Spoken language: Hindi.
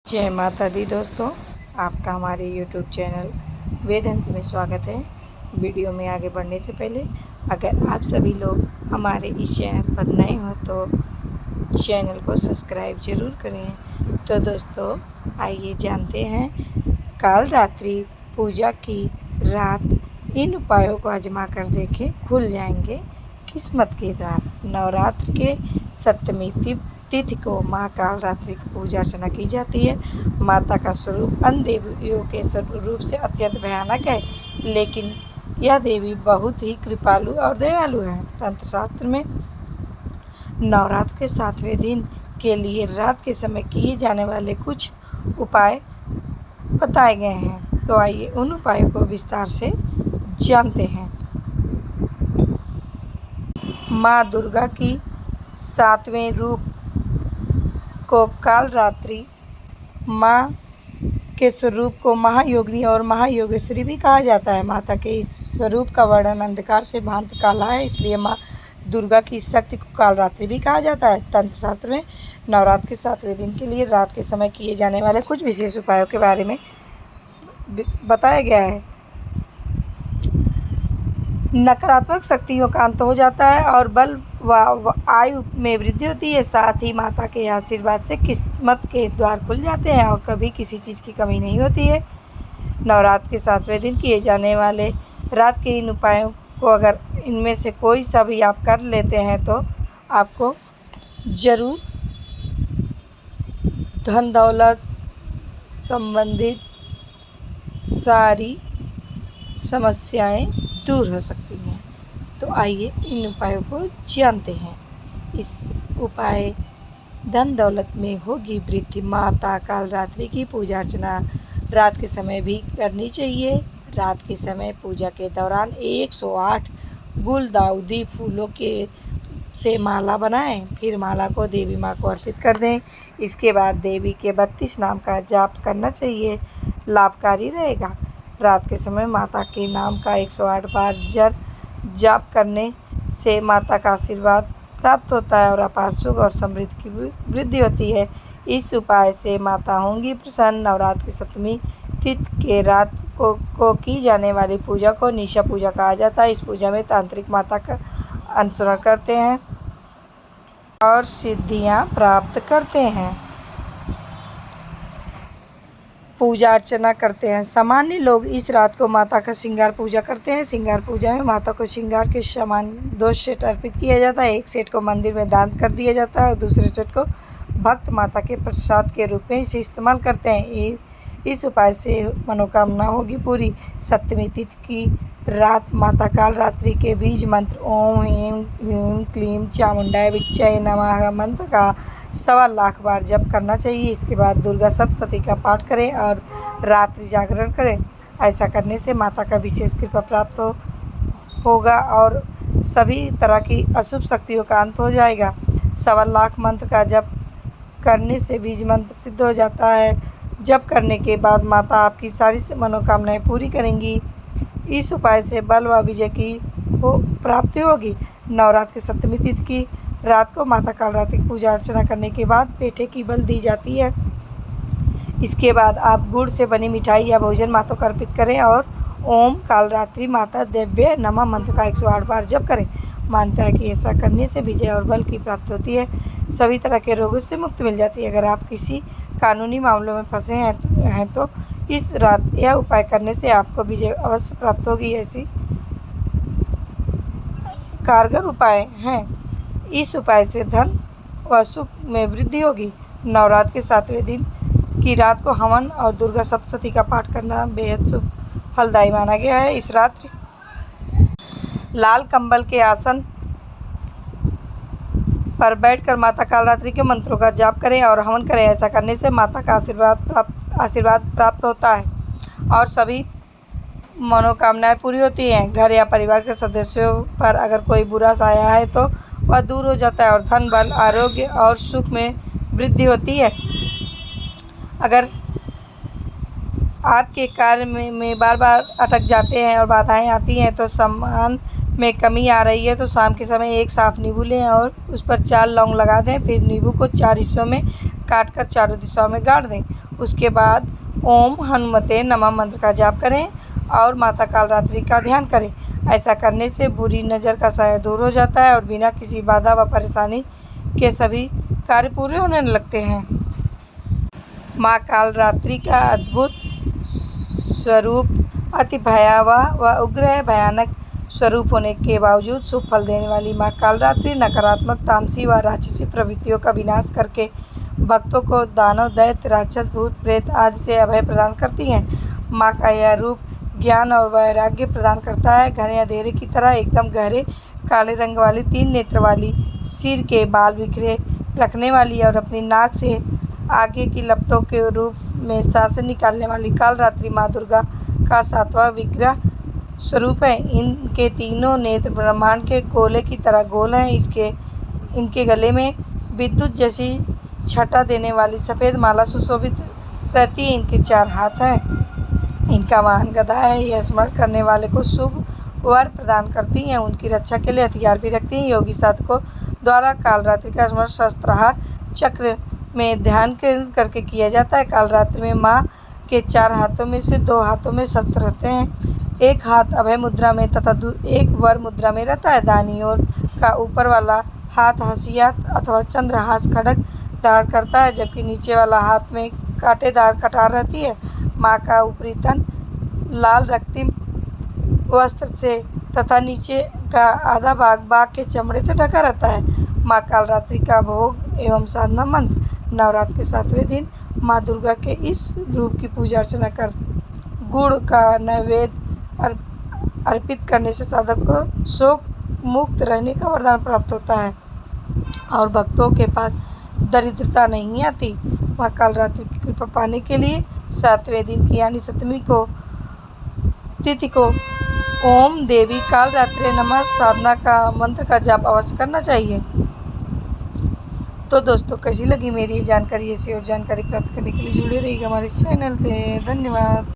जय माता दी दोस्तों, आपका हमारे यूट्यूब चैनल वेदहंस में स्वागत है। वीडियो में आगे बढ़ने से पहले अगर आप सभी लोग हमारे इस चैनल पर नए हो तो चैनल को सब्सक्राइब ज़रूर करें। तो दोस्तों आइए जानते हैं काल रात्रि पूजा की रात इन उपायों को आजमा कर देखें, खुल जाएंगे किस्मत के द्वार। नवरात्र के सप्तमी तिथि को माँ काल रात्रि की पूजा अर्चना की जाती है। माता का स्वरूप अन्य देवियों के स्वरूप से अत्यंत भयानक है, लेकिन यह देवी बहुत ही कृपालु और दयालु है। तंत्र शास्त्र में नवरात्र के 7वें दिन के लिए रात के समय किए जाने वाले कुछ उपाय बताए गए हैं, तो आइए उन उपायों को विस्तार से जानते हैं। माँ दुर्गा की 7वें रूप को काल रात्रि, माँ के स्वरूप को महायोगिनी और महायोगेश्वरी भी कहा जाता है। माता के इस स्वरूप का वर्णन अंधकार से भांति काला है, इसलिए माँ दुर्गा की शक्ति को काल रात्रि भी कहा जाता है। तंत्र शास्त्र में नवरात्र के 7वें दिन के लिए रात के समय किए जाने वाले कुछ विशेष उपायों के बारे में बताया गया है। नकारात्मक शक्तियों का अंत हो जाता है और बल व आयु में वृद्धि होती है। साथ ही माता के आशीर्वाद से किस्मत के द्वार खुल जाते हैं और कभी किसी चीज़ की कमी नहीं होती है। नवरात्र के 7वें दिन किए जाने वाले रात के इन उपायों को अगर इनमें से कोई सा भी आप कर लेते हैं तो आपको ज़रूर धन दौलत संबंधित सारी समस्याएं दूर हो सकती हैं। तो आइए इन उपायों को जानते हैं। इस उपाय धन दौलत में होगी वृद्धि। माता काल रात्रि की पूजा अर्चना रात के समय भी करनी चाहिए। रात के समय पूजा के दौरान 108 गुलदाउदी फूलों के से माला बनाएं, फिर माला को देवी माँ को अर्पित कर दें। इसके बाद देवी के 32 नाम का जाप करना चाहिए, लाभकारी रहेगा। रात के समय माता के नाम का 108 बार जाप करने से माता का आशीर्वाद प्राप्त होता है और अपार सुख और समृद्धि की वृद्धि होती है। इस उपाय से माता होंगी प्रसन्न। नवरात्र की सप्तमी तिथि के रात को की जाने वाली पूजा को निशा पूजा कहा जाता है। इस पूजा में तांत्रिक माता का अनुसरण करते हैं और सिद्धियां प्राप्त करते हैं, पूजा अर्चना करते हैं। सामान्य लोग इस रात को माता का श्रृंगार पूजा करते हैं। श्रृंगार पूजा में माता को श्रृंगार के सामान 2 सेट अर्पित किया जाता है। एक सेट को मंदिर में दान कर दिया जाता है और दूसरे सेट को भक्त माता के प्रसाद के रूप में इसे इस्तेमाल करते हैं। इस उपाय से मनोकामना होगी पूरी। सप्तमी तिथि की रात माता काल रात्रि के बीज मंत्र ओम ह्रीं ह्रीं क्लीं चामुंडाय विच्चय नमः मंत्र का 1.25 लाख बार जप करना चाहिए। इसके बाद दुर्गा सप्तशती का पाठ करें और रात्रि जागरण करें। ऐसा करने से माता का विशेष कृपा प्राप्त होगा और सभी तरह की अशुभ शक्तियों का अंत हो जाएगा। 1.25 लाख मंत्र का जप करने से बीज मंत्र सिद्ध हो जाता है। जप करने के बाद माता आपकी सारी मनोकामनाएं पूरी करेंगी। इस उपाय से बल व विजय की प्राप्ति होगी। नवरात्र की सप्तमी तिथि की रात को माता काल रात्रि की पूजा अर्चना करने के बाद पेठे की बल दी जाती है। इसके बाद आप गुड़ से बनी मिठाई या भोजन माता को अर्पित करें और ओम काल रात्रि माता दिव्य नमः मंत्र का 108 बार जप करें। मानता है कि ऐसा करने से विजय और बल की प्राप्ति होती है, सभी तरह के रोगों से मुक्ति मिल जाती है। अगर आप किसी कानूनी मामलों में फंसे हैं तो इस रात यह उपाय करने से आपको विजय अवश्य प्राप्त होगी। ऐसी कारगर उपाय हैं। इस उपाय से धन व सुख में वृद्धि होगी। नवरात्र के 7वें दिन की रात को हवन और दुर्गा सप्तशती का पाठ करना बेहद शुभ फलदायी माना गया है। इस रात्रि लाल कंबल के आसन पर बैठकर माता काल रात्रि के मंत्रों का जाप करें और हवन करें। ऐसा करने से माता का आशीर्वाद प्राप्त होता है और सभी मनोकामनाएं पूरी होती हैं। घर या परिवार के सदस्यों पर अगर कोई बुरा साया है तो वह दूर हो जाता है और धन बल आरोग्य और सुख में वृद्धि होती है। अगर आपके कार्य में बार बार अटक जाते हैं और बाधाएं आती हैं तो सम्मान में कमी आ रही है तो शाम के समय एक साफ नींबू लें और उस पर 4 लौंग लगा दें। फिर नींबू को 4 हिस्सों में काटकर चारों दिशाओं में गाड़ दें। उसके बाद ओम हनुमते नमः मंत्र का जाप करें और माता कालरात्रि का ध्यान करें। ऐसा करने से बुरी नज़र का साया दूर हो जाता है और बिना किसी बाधा व परेशानी के सभी कार्य पूरे होने लगते हैं। माँ कालरात्रि का अद्भुत स्वरूप अति भयावह व उग्र भयानक स्वरूप होने के बावजूद शुभ फल देने वाली माँ कालरात्रि नकारात्मक तामसी व राक्षसी प्रवृत्तियों का विनाश करके भक्तों को दानव दैत्य राक्षस भूत प्रेत आदि से अभय प्रदान करती हैं। माँ का यह रूप ज्ञान और वैराग्य प्रदान करता है। घने अंधेरे की तरह एकदम गहरे काले रंग वाली 3 नेत्र वाली, सिर के बाल बिखरे रखने वाली और अपनी नाक से आगे की लपटों के रूप में सांसें निकालने वाली कालरात्रि माँ दुर्गा का 7वां विग्रह स्वरूप है। इनके तीनों नेत्र ब्रह्मांड के गोले की तरह गोल हैं। इनके गले में विद्युत जैसी छटा देने वाली सफ़ेद माला सुशोभित रहती है। इनके 4 हाथ हैं। इनका वाहन गदा है। यह स्मरण करने वाले को शुभ वर प्रदान करती हैं। उनकी रक्षा के लिए हथियार भी रखती हैं। योगी साधकों द्वारा कालरात्रि का स्मरण शस्त्रहार चक्र में ध्यान केंद्रित करके किया जाता है। कालरात्रि में माँ के 4 हाथों में से 2 हाथों में शस्त्र रहते हैं। एक हाथ अभय मुद्रा में तथा एक वर मुद्रा में रहता है। दाहिनी ओर का ऊपर वाला हाथ हंसिया अथवा चंद्रहास खड्ग धारण करता है, जबकि नीचे वाला हाथ में कांटेदार कटार रहती है। माँ का ऊपरी तन लाल रक्तिम वस्त्र से तथा नीचे का आधा भाग बाघ के चमड़े से ढका रहता है। माँ कालरात्रि का भोग एवं साधना मंत्र। नवरात्र के 7वें दिन माँ दुर्गा के इस रूप की पूजा अर्चना कर गुड़ का नैवेद्य अर्पित करने से साधक को शोक मुक्त रहने का वरदान प्राप्त होता है और भक्तों के पास दरिद्रता नहीं आती। माँ कालरात्रि की कृपा पाने के लिए 7वें दिन की यानी 7वीं को तिथि को ओम देवी कालरात्रि नमः साधना का मंत्र का जाप अवश्य करना चाहिए। तो दोस्तों, कैसी लगी मेरी ये जानकारी? ऐसी और जानकारी प्राप्त करने के लिए जुड़े रहिएगा हमारे चैनल से। धन्यवाद।